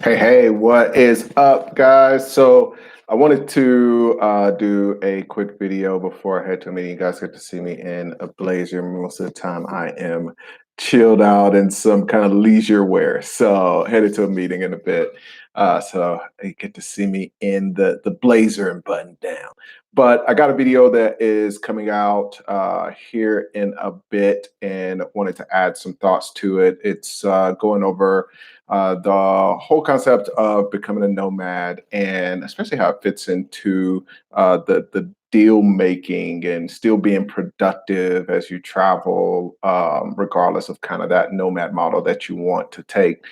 Hey, what is up, guys? So I wanted to do a quick video before I head to a meeting. You guys get to see me in a blazer. Most of the time I am chilled out in some kind of leisure wear. So headed to a meeting in a bit. So you get to see me in the blazer and button down. But I got a video that is coming out here in a bit and wanted to add some thoughts to it. It's going over the whole concept of becoming a nomad and especially how it fits into the deal making and still being productive as you travel, regardless of kind of that nomad model that you want to take.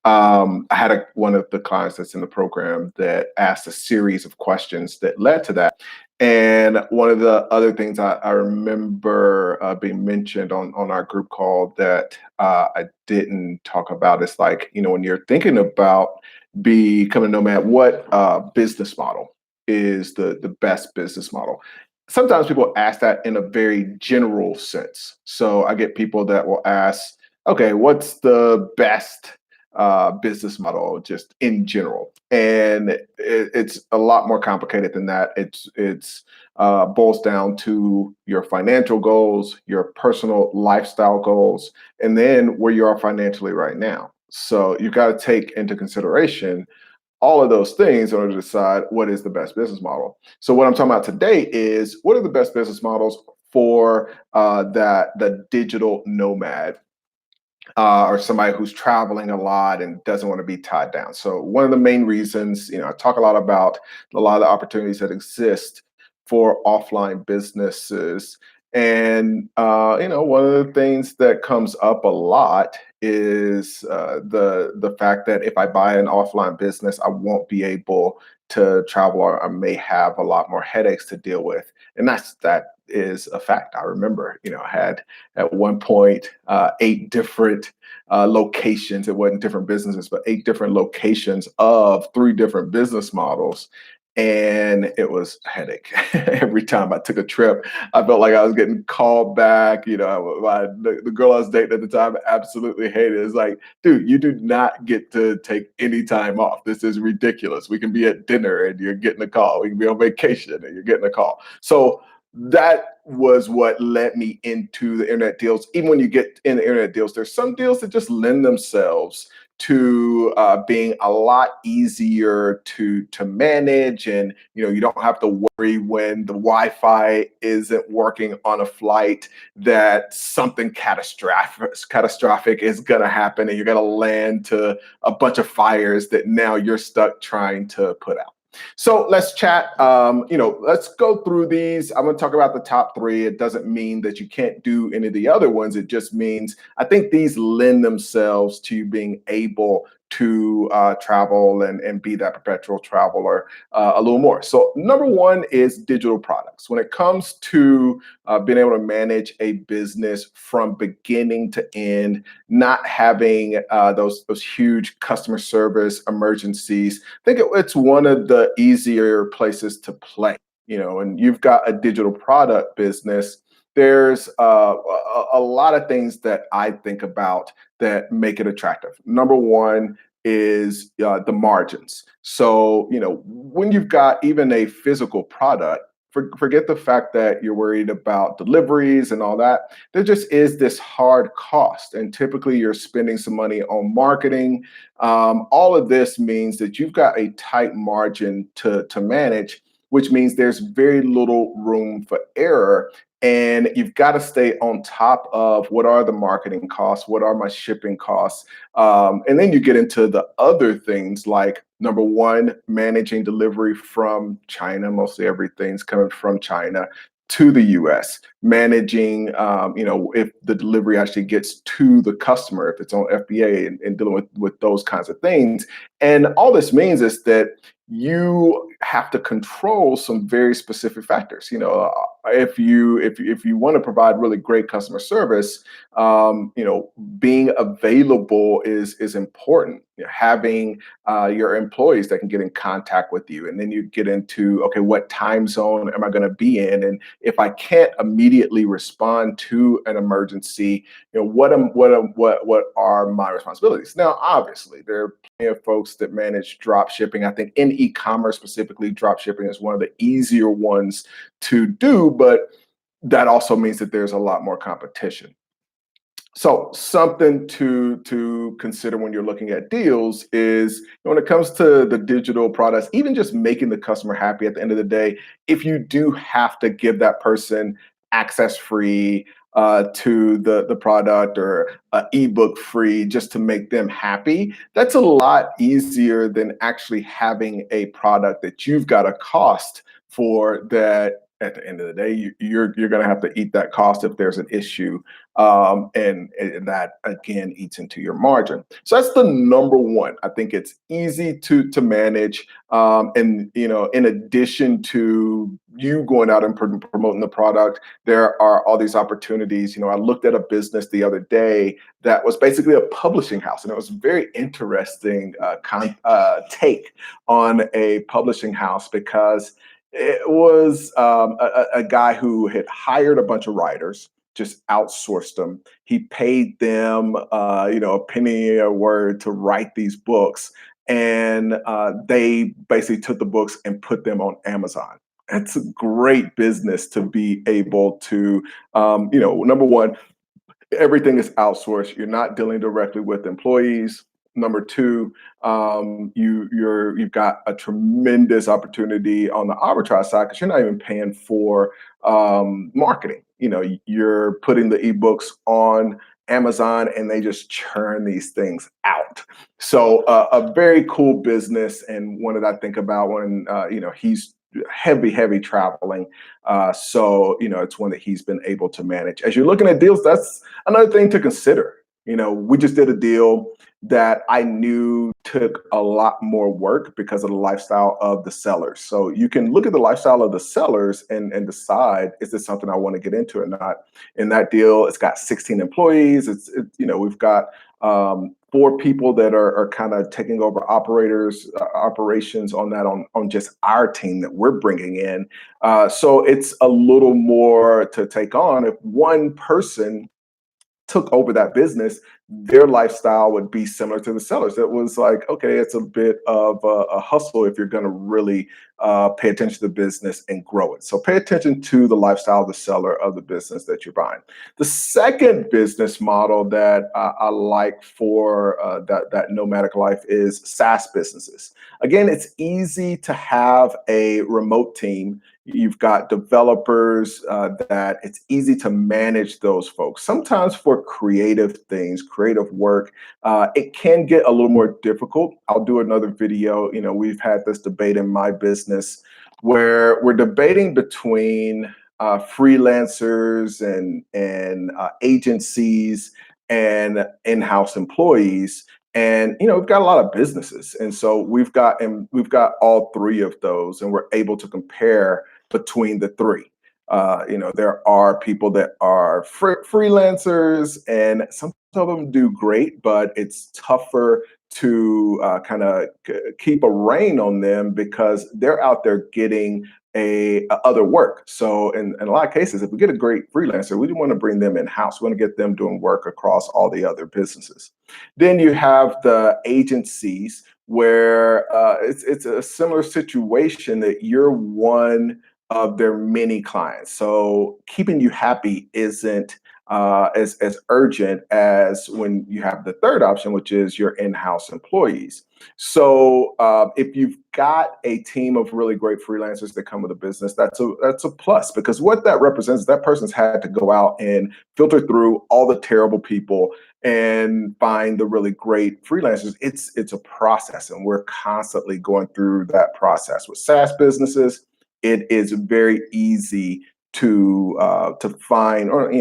I had one of the clients that's in the program that asked a series of questions that led to that. And one of the other things I remember being mentioned on our group call that I didn't talk about is like, when you're thinking about becoming a nomad, what business model is the best business model? Sometimes people ask that in a very general sense. So I get people that will ask, okay, what's the best business model just in general? And it's a lot more complicated than that. It's boils down to your financial goals, your personal lifestyle goals, and then where you are financially right now. So you've got to take into consideration all of those things in order to decide what is the best business model. So what I'm talking about today is what are the best business models for the digital nomad, or somebody who's traveling a lot and doesn't want to be tied down. So one of the main reasons, I talk a lot about a lot of the opportunities that exist for offline businesses. And one of the things that comes up a lot is the fact that if I buy an offline business, I won't be able to travel, or I may have a lot more headaches to deal with. And that is a fact. I remember, I had at one point 8 different locations. It wasn't different businesses, but 8 different locations of 3 different business models. And it was a headache. Every time I took a trip, I felt like I was getting called back. The girl I was dating at the time absolutely hated it. It's like, dude, you do not get to take any time off. This is ridiculous. We can be at dinner and you're getting a call. We can be on vacation and you're getting a call. So that was what led me into the internet deals. Even when you get in the internet deals, there's some deals that just lend themselves to being a lot easier to manage, and you don't have to worry when the Wi-Fi isn't working on a flight that something catastrophic is going to happen, and you're going to land to a bunch of fires that now you're stuck trying to put out. So let's chat. Let's go through these. I'm going to talk about the top 3. It doesn't mean that you can't do any of the other ones. It just means I think these lend themselves to you being able to travel and be that perpetual traveler a little more. So number 1 is digital products. When it comes to being able to manage a business from beginning to end, not having those huge customer service emergencies, I think it's one of the easier places to play. And you've got a digital product business. There's a lot of things that I think about that make it attractive. Number 1 is the margins. So, when you've got even a physical product, forget the fact that you're worried about deliveries and all that. There just is this hard cost. And typically you're spending some money on marketing. All of this means that you've got a tight margin to manage, which means there's very little room for error. And you've got to stay on top of what are the marketing costs, what are my shipping costs. And then you get into the other things like, number 1, managing delivery from China. Mostly everything's coming from China to the US, managing, if the delivery actually gets to the customer, if it's on FBA, and dealing with those kinds of things. And all this means is that you have to control some very specific factors. if you want to provide really great customer service, being available is important. Having your employees that can get in contact with you, and then you get into, okay, what time zone am I going to be in, and if I can't immediately respond to an emergency, what are my responsibilities? Now, obviously, there are plenty of folks that manage drop shipping. I think in e-commerce specifically, drop shipping is one of the easier ones to do, but that also means that there's a lot more competition. So something to consider when you're looking at deals is, when it comes to the digital products, even just making the customer happy at the end of the day, if you do have to give that person access free to the product, or ebook free, just to make them happy, that's a lot easier than actually having a product that you've got a cost for, that at the end of the day, you're going to have to eat that cost if there's an issue, and that again eats into your margin. So that's the number one. I think it's easy to manage, and in addition to you going out and promoting the product, there are all these opportunities. I looked at a business the other day that was basically a publishing house, and it was a very interesting take on a publishing house, because it was a guy who had hired a bunch of writers, just outsourced them. He paid them, a penny a word to write these books, and they basically took the books and put them on Amazon. It's a great business to be able to, number one, everything is outsourced. You're not dealing directly with employees. Number two, you've got a tremendous opportunity on the arbitrage side, because you're not even paying for marketing. You're putting the ebooks on Amazon, and they just churn these things out. So a very cool business, and one that I think about when he's heavy traveling. So it's one that he's been able to manage. As you're looking at deals, that's another thing to consider. We just did a deal that I knew took a lot more work because of the lifestyle of the sellers. So you can look at the lifestyle of the sellers and decide, is this something I want to get into or not? In that deal, it's got 16 employees. We've got 4 people that are kind of taking over operations on that, on just our team that we're bringing in. So it's a little more to take on. If one person took over that business, their lifestyle would be similar to the sellers. It was like, okay, it's a bit of a hustle if you're going to really pay attention to the business and grow it. So pay attention to the lifestyle of the seller of the business that you're buying. The second business model that I like for that nomadic life is SaaS businesses. Again, it's easy to have a remote team. You've got developers that it's easy to manage those folks. Sometimes for creative things, creative work, it can get a little more difficult. I'll do another video. We've had this debate in my business where we're debating between freelancers and agencies and in-house employees. And we've got a lot of businesses, and so we've got all 3 of those, and we're able to compare between the 3. There are people that are freelancers, and some of them do great, but it's tougher to kind of keep a rein on them, because they're out there getting other work. So in a lot of cases, if we get a great freelancer, we want to bring them in-house. We want to get them doing work across all the other businesses. Then you have the agencies, where it's a similar situation, that you're one of their many clients. So keeping you happy isn't as urgent as when you have the third option, which is your in-house employees. So if you've got a team of really great freelancers that come with a business, that's a plus, because what that represents is that person's had to go out and filter through all the terrible people and find the really great freelancers. It's a process, and we're constantly going through that process. With SaaS businesses, it is very easy to find, or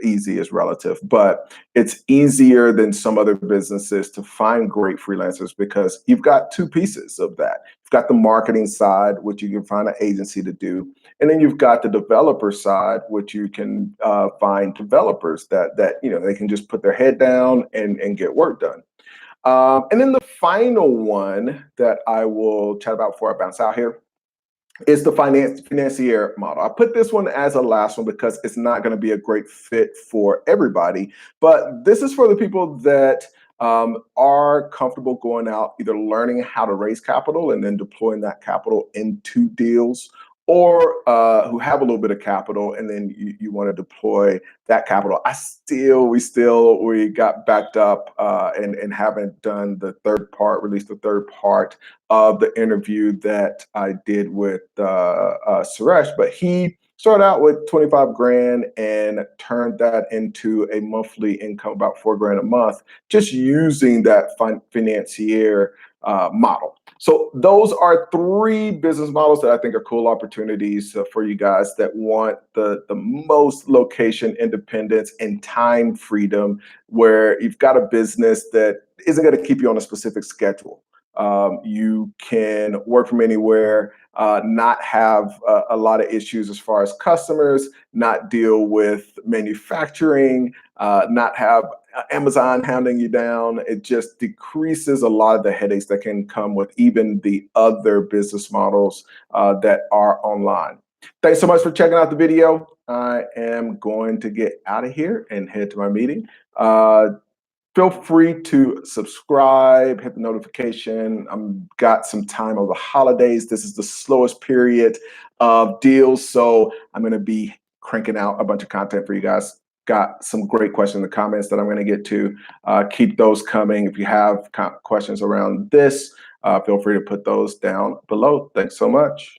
easy is relative, but it's easier than some other businesses to find great freelancers because you've got two pieces of that. You've got the marketing side, which you can find an agency to do, and then you've got the developer side, which you can find developers that they can just put their head down and get work done. And then the final one that I will chat about before I bounce out here is the financier model. I put this one as a last one because it's not going to be a great fit for everybody, but this is for the people that are comfortable going out, either learning how to raise capital and then deploying that capital into deals, or who have a little bit of capital and then you want to deploy that capital. We got backed up and haven't done the third part, released the third part of the interview that I did with Suresh, but he started out with 25 grand and turned that into a monthly income, about 4 grand a month, just using that financier model. So those are 3 business models that I think are cool opportunities for you guys that want the most location independence and time freedom, where you've got a business that isn't going to keep you on a specific schedule. You can work from anywhere, not have a lot of issues as far as customers, not deal with manufacturing, not have Amazon hounding you down. It just decreases a lot of the headaches that can come with even the other business models that are online. Thanks so much for checking out the video. I am going to get out of here and head to my meeting. Feel free to subscribe, hit the notification. I've got some time over the holidays. This is the slowest period of deals, so I'm going to be cranking out a bunch of content for you guys. Got some great questions in the comments that I'm going to get to. Keep those coming. If you have questions around this, feel free to put those down below. Thanks so much.